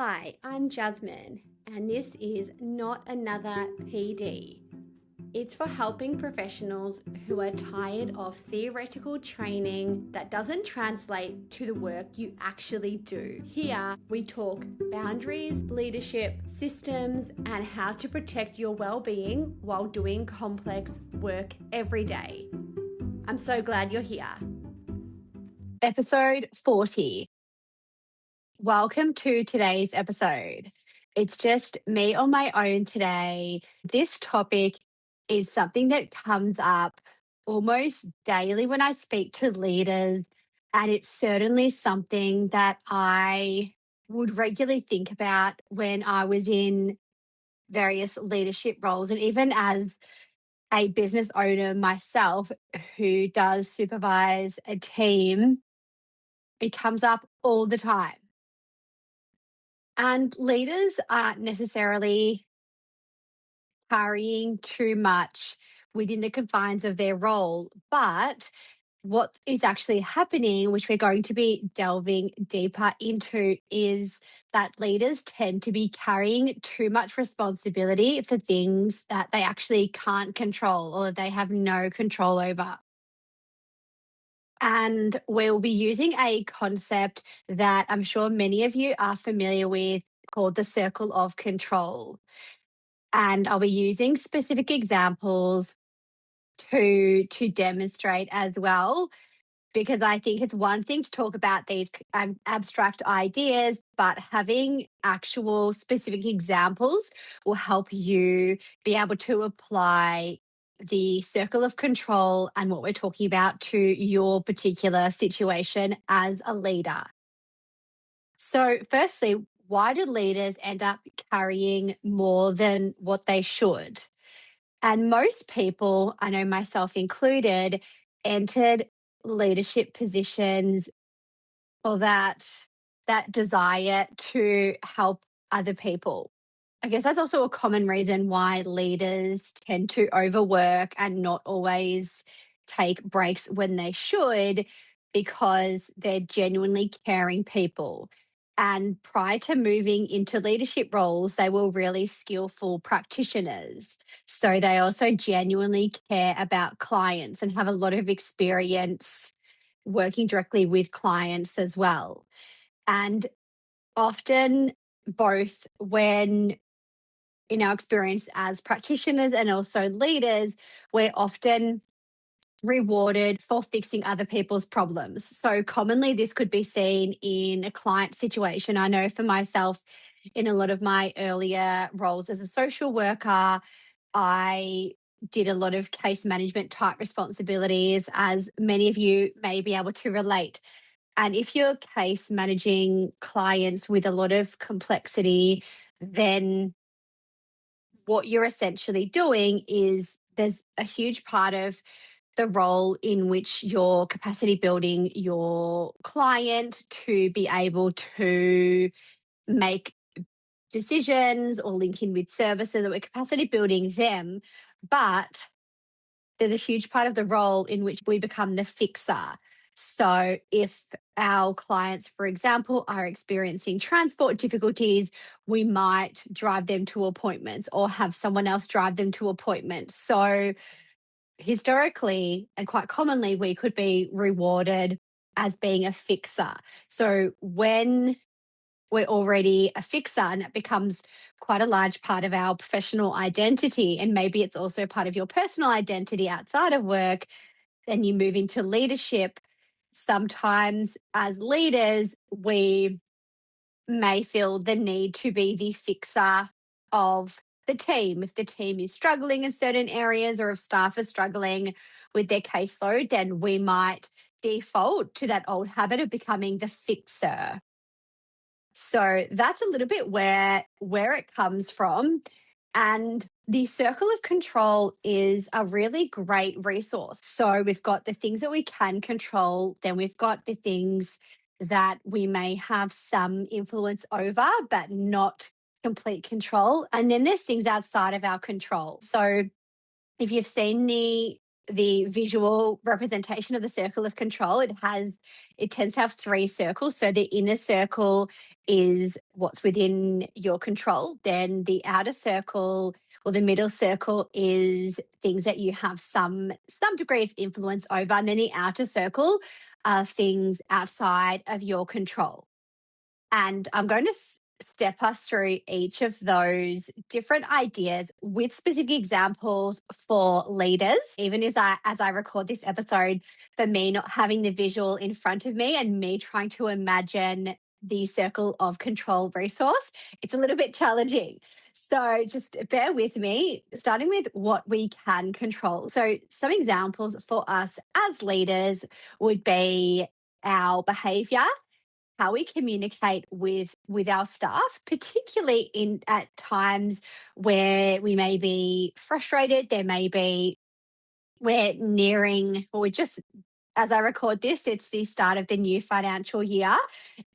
Hi, I'm Jasmine, and this is Not Another PD. It's for helping professionals who are tired of theoretical training that doesn't translate to the work you actually do. Here, we talk boundaries, leadership, systems, and how to protect your well-being while doing complex work every day. I'm so glad you're here. Episode 40. Welcome to today's episode. It's just me on my own today. This topic is something that comes up almost daily when I speak to leaders, and it's certainly something that I would regularly think about when I was in various leadership roles, and even as a business owner myself who does supervise a team. It comes up all the time. And leaders aren't necessarily carrying too much within the confines of their role. But what is actually happening, which we're going to be delving deeper into, is that leaders tend to be carrying too much responsibility for things that they actually can't control or they have no control over. And we'll be using a concept that I'm sure many of you are familiar with called the circle of control. And I'll be using specific examples to demonstrate as well, because I think it's one thing to talk about these abstract ideas, but having actual specific examples will help you be able to apply the circle of control and what we're talking about to your particular situation as a leader. So, firstly, why do leaders end up carrying more than what they should? And most people, I know myself included, entered leadership positions or that desire to help other people. I guess that's also a common reason why leaders tend to overwork and not always take breaks when they should, because they're genuinely caring people. And prior to moving into leadership roles, they were really skillful practitioners. So they also genuinely care about clients and have a lot of experience working directly with clients as well. And often, both when in our experience as practitioners and also leaders, we're often rewarded for fixing other people's problems. So, commonly, this could be seen in a client situation. I know for myself, in a lot of my earlier roles as a social worker, I did a lot of case management type responsibilities, as many of you may be able to relate. And if you're case managing clients with a lot of complexity, then what you're essentially doing is there's a huge part of the role in which you're capacity building your client to be able to make decisions or link in with services, or we're capacity building them. But there's a huge part of the role in which we become the fixer. So, if our clients, for example, are experiencing transport difficulties, we might drive them to appointments or have someone else drive them to appointments. So, historically and quite commonly, we could be rewarded as being a fixer. So, when we're already a fixer and that becomes quite a large part of our professional identity, and maybe it's also part of your personal identity outside of work, then you move into leadership. Sometimes as leaders we may feel the need to be the fixer of the team. If the team is struggling in certain areas, or if staff are struggling with their caseload, then we might default to that old habit of becoming the fixer. So that's a little bit where it comes from. And the circle of control is a really great resource. So we've got the things that we can control, then we've got the things that we may have some influence over, but not complete control. And then there's things outside of our control. So if you've seen the the visual representation of the circle of control, it tends to have three circles. So the inner circle is what's within your control. Then the outer circle or the middle circle is things that you have some degree of influence over. And then the outer circle are things outside of your control. And I'm going to step us through each of those different ideas with specific examples for leaders. Even as I record this episode, for me not having the visual in front of me and me trying to imagine the circle of control resource, it's a little bit challenging. So just bear with me, starting with what we can control. So some examples for us as leaders would be our behavior, how we communicate with our staff, particularly in at times where we may be frustrated. There may be we're nearing, or we're just, as I record this, it's the start of the new financial year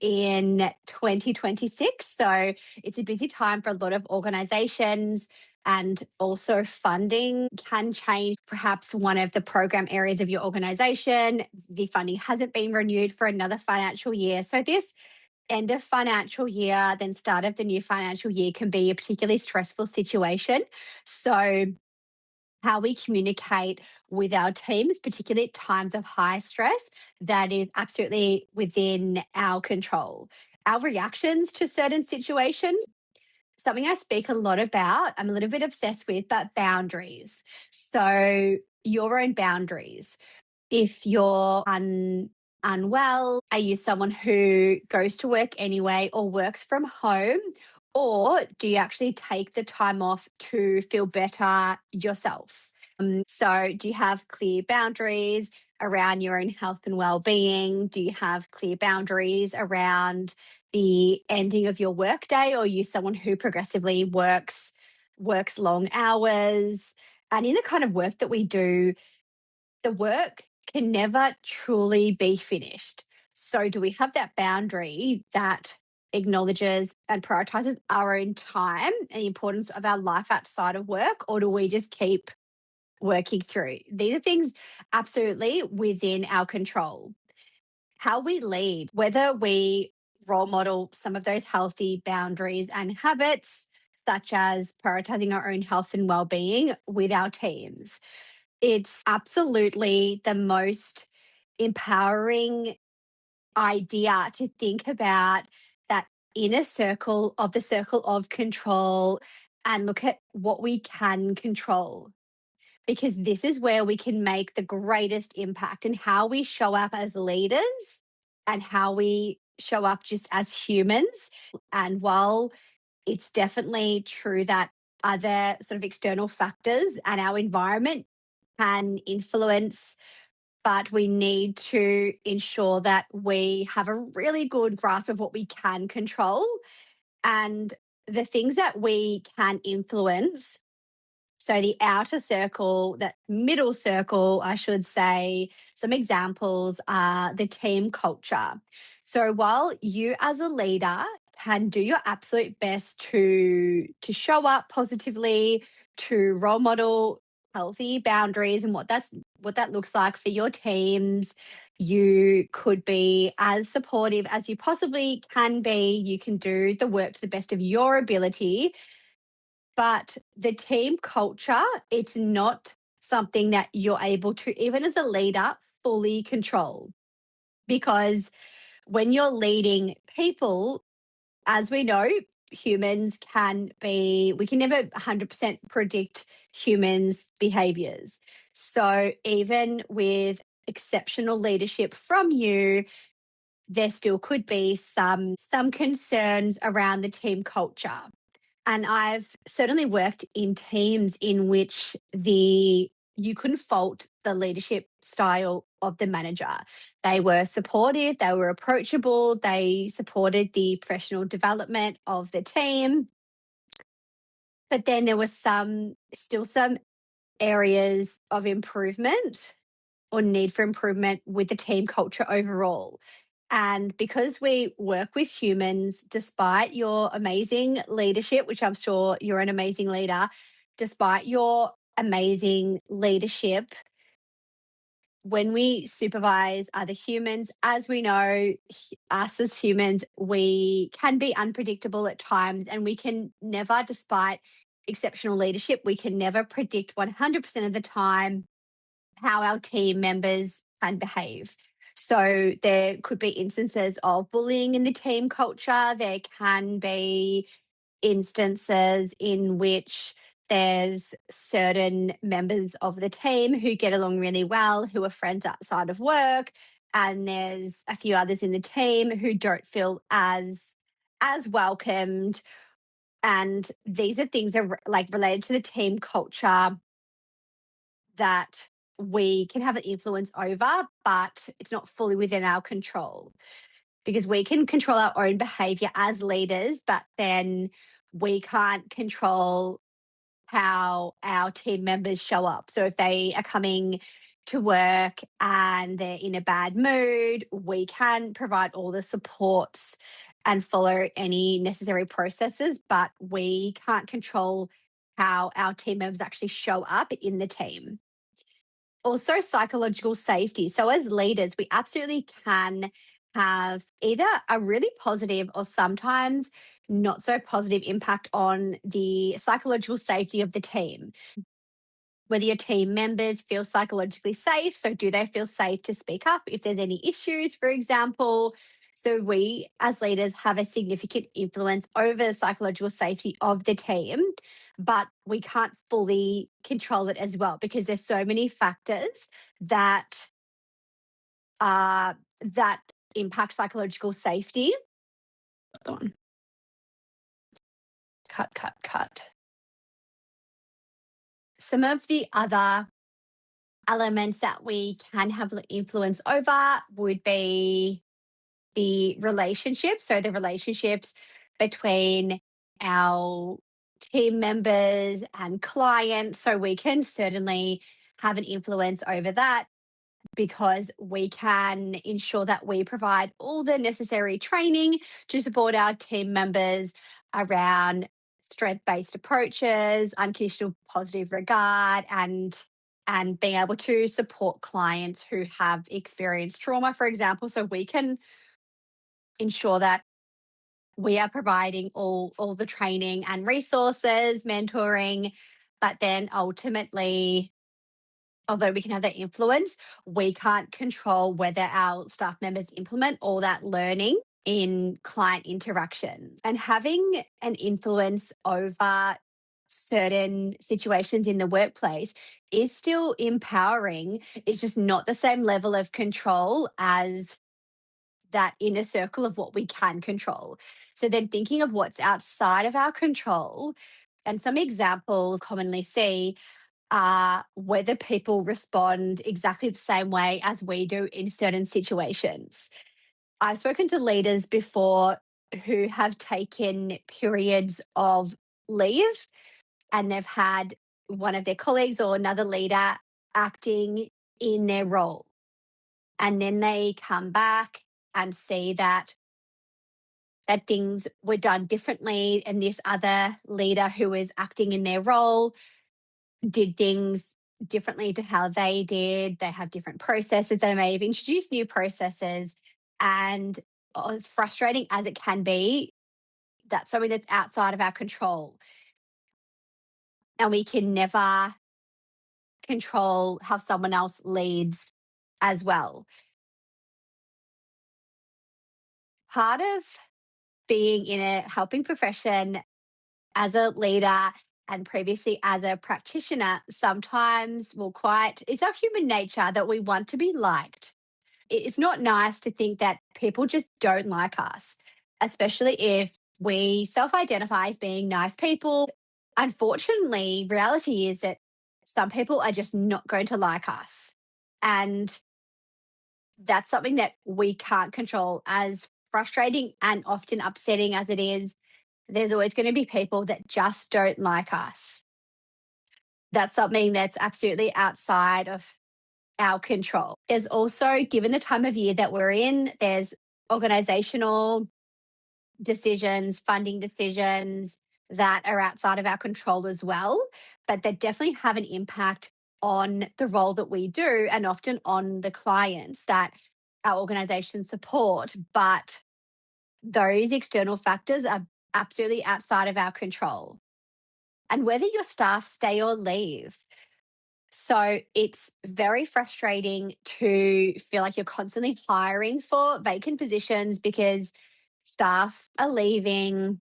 in 2026. So it's a busy time for a lot of organizations, and also funding can change. Perhaps one of the program areas of your organization, the funding hasn't been renewed for another financial year. So this end of financial year, then start of the new financial year can be a particularly stressful situation. So how we communicate with our teams, particularly at times of high stress, that is absolutely within our control. Our reactions to certain situations, something I speak a lot about, I'm a little bit obsessed with, but boundaries. So, your own boundaries. If you're unwell, are you someone who goes to work anyway or works from home? Or do you actually take the time off to feel better yourself? So, do you have clear boundaries around your own health and well-being? Do you have clear boundaries around the ending of your workday, or are you someone who progressively works long hours? And in the kind of work that we do, the work can never truly be finished. So, do we have that boundary that acknowledges and prioritizes our own time and the importance of our life outside of work? Or do we just keep working through? These are things absolutely within our control. How we lead, whether we role model some of those healthy boundaries and habits, such as prioritizing our own health and well-being with our teams, it's absolutely the most empowering idea to think about that inner circle of the circle of control and look at what we can control, because this is where we can make the greatest impact in how we show up as leaders and how we show up just as humans. And while it's definitely true that other sort of external factors and our environment can influence, but we need to ensure that we have a really good grasp of what we can control and the things that we can influence. So, the outer circle, that middle circle, I should say, some examples are the team culture. So, while you as a leader can do your absolute best to show up positively, to role model healthy boundaries and what that looks like for your teams, you could be as supportive as you possibly can be. You can do the work to the best of your ability, but the team culture, it's not something that you're able to, even as a leader, fully control. Because when you're leading people, as we know, we can never 100% predict humans' behaviors. So even with exceptional leadership from you, there still could be some concerns around the team culture. And I've certainly worked in teams in which the you couldn't fault the leadership style of the manager. They were supportive, they were approachable, they supported the professional development of the team. But then there was some areas of improvement or need for improvement with the team culture overall. And because we work with humans, despite your amazing leadership, which I'm sure you're an amazing leader, despite your amazing leadership, when we supervise other humans, as we know, us as humans, we can be unpredictable at times, and we can never, despite exceptional leadership, we can never predict 100% of the time how our team members can behave. So there could be instances of bullying in the team culture. There can be instances in which there's certain members of the team who get along really well, who are friends outside of work, and there's a few others in the team who don't feel as welcomed. And these are things that are like related to the team culture that we can have an influence over, but it's not fully within our control, because we can control our own behavior as leaders, but then we can't control how our team members show up. So if they are coming to work and they're in a bad mood, we can provide all the supports and follow any necessary processes, but we can't control how our team members actually show up in the team. Also, psychological safety. So, as leaders, we absolutely can have either a really positive or sometimes not so positive impact on the psychological safety of the team. Whether your team members feel psychologically safe. So, do they feel safe to speak up if there's any issues, for example? So, we as leaders have a significant influence over the psychological safety of the team, but we can't fully control it as well, because there's so many factors that that impact psychological safety. Hold on. Cut. Some of the other elements that we can have influence over would be the relationships. So the relationships between our team members and clients. So we can certainly have an influence over that, because we can ensure that we provide all the necessary training to support our team members around strength-based approaches, unconditional positive regard, and being able to support clients who have experienced trauma, for example. So we can ensure that we are providing all the training and resources, mentoring, but then ultimately, although we can have that influence, we can't control whether our staff members implement all that learning in client interactions. And having an influence over certain situations in the workplace is still empowering. It's just not the same level of control as that inner circle of what we can control. So then thinking of what's outside of our control, and some examples commonly see whether people respond exactly the same way as we do in certain situations. I've spoken to leaders before who have taken periods of leave, and they've had one of their colleagues or another leader acting in their role. And then they come back and see that things were done differently, and this other leader who is acting in their role did things differently to how they did. They have different processes. They may have introduced new processes. And as frustrating as it can be, that's something that's outside of our control. And we can never control how someone else leads as well. Part of being in a helping profession as a leader and previously as a practitioner, sometimes it's our human nature that we want to be liked. It's not nice to think that people just don't like us, especially if we self identify as being nice people. Unfortunately, reality is that some people are just not going to like us. And that's something that we can't control. As frustrating and often upsetting as it is, there's always going to be people that just don't like us. That's something that's absolutely outside of our control. There's also, given the time of year that we're in, there's organisational decisions, funding decisions that are outside of our control as well, but that definitely have an impact on the role that we do and often on the clients that our organization support. But those external factors are absolutely outside of our control. And whether your staff stay or leave. So it's very frustrating to feel like you're constantly hiring for vacant positions because staff are leaving.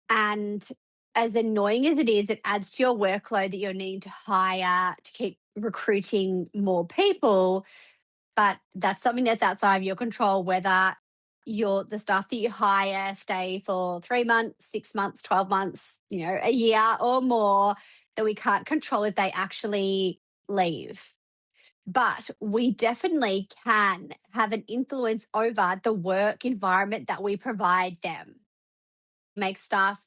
And as annoying as it is, it adds to your workload that you're needing to hire to keep recruiting more people. But that's something that's outside of your control, whether the staff that you hire stay for 3 months, 6 months, 12 months, a year or more, that we can't control if they actually leave. But we definitely can have an influence over the work environment that we provide them. Make staff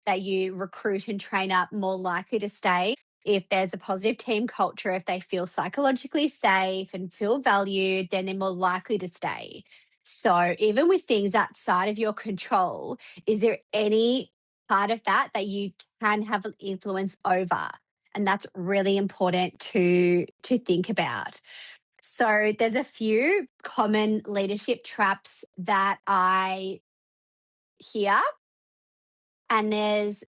that you recruit and train up more likely to stay. If there's a positive team culture, if they feel psychologically safe and feel valued, then they're more likely to stay. So, even with things outside of your control, is there any part of that you can have an influence over? And that's really important to think about. So, there's a few common leadership traps that I hear, and there's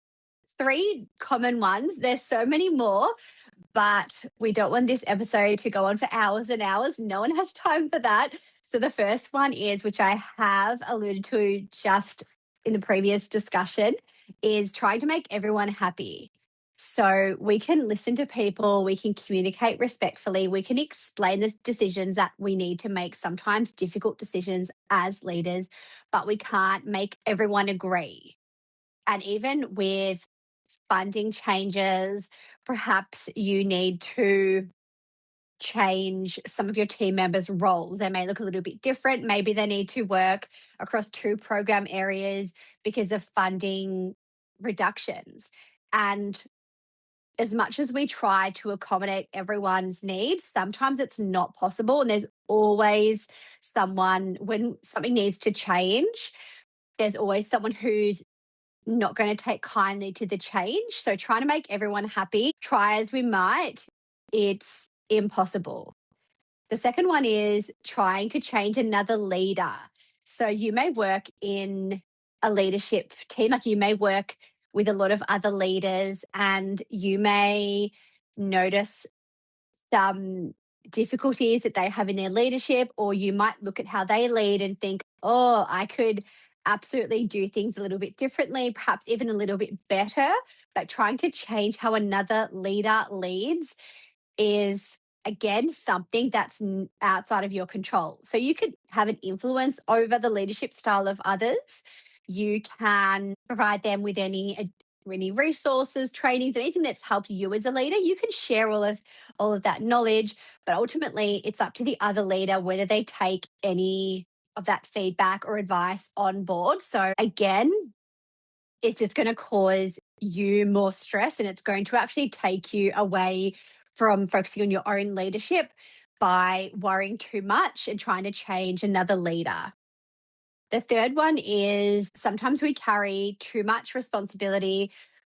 three common ones. There's so many more, but we don't want this episode to go on for hours and hours. No one has time for that. So the first one is, which I have alluded to just in the previous discussion, is trying to make everyone happy. So we can listen to people, we can communicate respectfully, we can explain the decisions that we need to make, sometimes difficult decisions as leaders, but we can't make everyone agree. And even with funding changes, perhaps you need to change some of your team members' roles. They may look a little bit different. Maybe they need to work across two program areas because of funding reductions. And as much as we try to accommodate everyone's needs, sometimes it's not possible. And there's always someone, when something needs to change, there's always someone who's not going to take kindly to the change. So trying to make everyone happy, try as we might, it's impossible. The second one is trying to change another leader. So you may work in a leadership team, like you may work with a lot of other leaders, and you may notice some difficulties that they have in their leadership, or you might look at how they lead and think, oh, I could absolutely do things a little bit differently, perhaps even a little bit better. But trying to change how another leader leads is, again, something that's outside of your control. So you could have an influence over the leadership style of others. You can provide them with any resources, trainings, anything that's helped you as a leader. You can share all of that knowledge, but ultimately it's up to the other leader whether they take any of that feedback or advice on board. So again, it's just going to cause you more stress, and it's going to actually take you away from focusing on your own leadership by worrying too much and trying to change another leader. The third one is sometimes we carry too much responsibility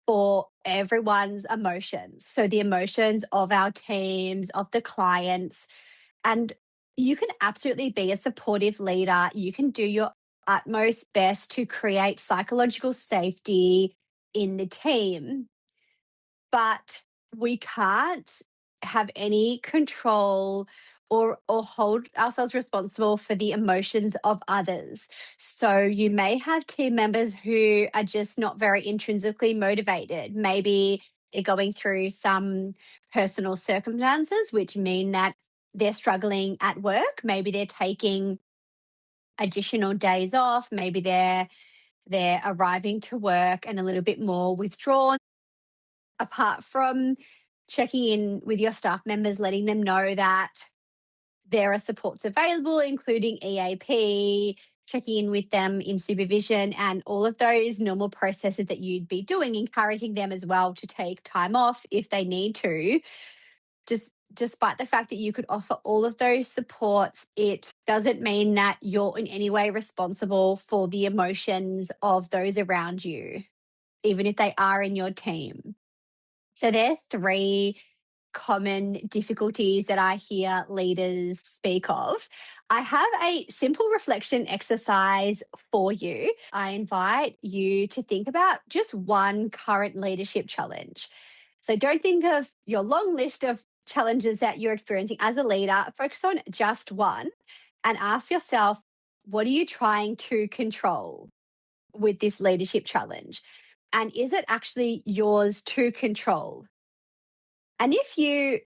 for everyone's emotions. So, the emotions of our teams, of the clients. And you can absolutely be a supportive leader. You can do your utmost best to create psychological safety in the team, but we can't have any control or hold ourselves responsible for the emotions of others. So you may have team members who are just not very intrinsically motivated. Maybe they're going through some personal circumstances which mean that they're struggling at work. Maybe they're taking additional days off. Maybe they're arriving to work and a little bit more withdrawn. Apart from checking in with your staff members, letting them know that there are supports available, including EAP, checking in with them in supervision, and all of those normal processes that you'd be doing, encouraging them as well to take time off if they need to. Just despite the fact that you could offer all of those supports, it doesn't mean that you're in any way responsible for the emotions of those around you, even if they are in your team. So there are three common difficulties that I hear leaders speak of. I have a simple reflection exercise for you. I invite you to think about just one current leadership challenge. So don't think of your long list of challenges that you're experiencing as a leader. Focus on just one and ask yourself, what are you trying to control with this leadership challenge? And is it actually yours to control? And if you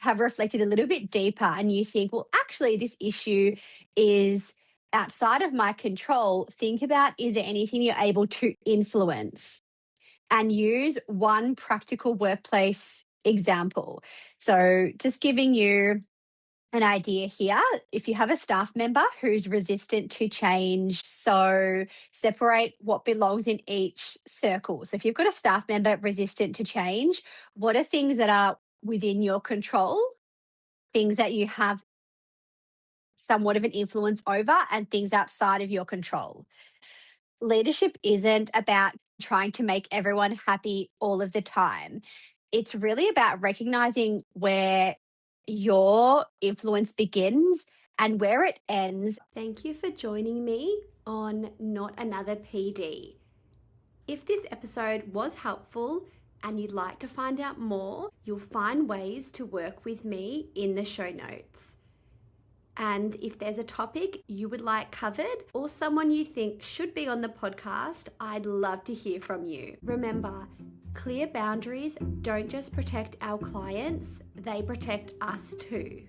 have reflected a little bit deeper and you think, well, actually, this issue is outside of my control, think about, is there anything you're able to influence? And use one practical workplace example. So, just giving you an idea here, if you have a staff member who's resistant to change, so separate what belongs in each circle. So, if you've got a staff member resistant to change, what are things that are within your control, things that you have somewhat of an influence over, and things outside of your control? Leadership isn't about trying to make everyone happy all of the time. It's really about recognizing where your influence begins and where it ends. Thank you for joining me on Not Another PD. If this episode was helpful and you'd like to find out more, you'll find ways to work with me in the show notes. And if there's a topic you would like covered or someone you think should be on the podcast, I'd love to hear from you. Remember, clear boundaries don't just protect our clients, they protect us too.